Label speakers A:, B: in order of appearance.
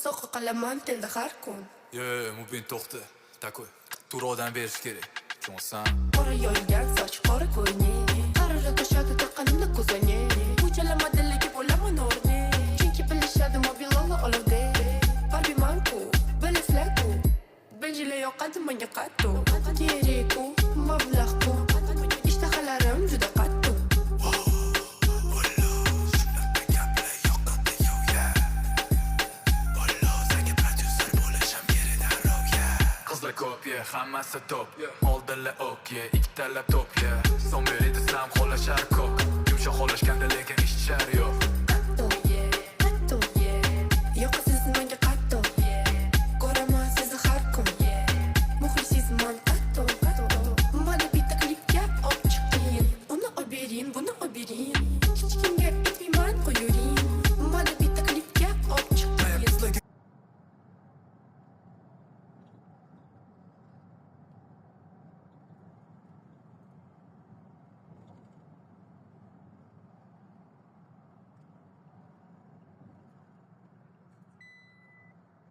A: So'qqa qalaman tilda har kun.
B: Mubin to'xta. Такой. Turodan berish kerak. Tushunsan?
A: Qora yoyilgan soch qora ko'ylak. Qarorga qo'shadi taqqanimda ko'zoynak. Bu chalamadilligi bo'laman o'rni. Chunki bilishadi mobillar olovda. Qalbim manku, biliflaku. Benjila yoqadi menga qattu. Kereku, mablag'ku. Ishtahalarim juda qattu.
B: Qizlar ko'p, hammasi top. Oldinlar okey, ikkitala top, so'ng beri desam xohlashar ko'p. Yumshoq xohlashganda lekin ish char yo'q.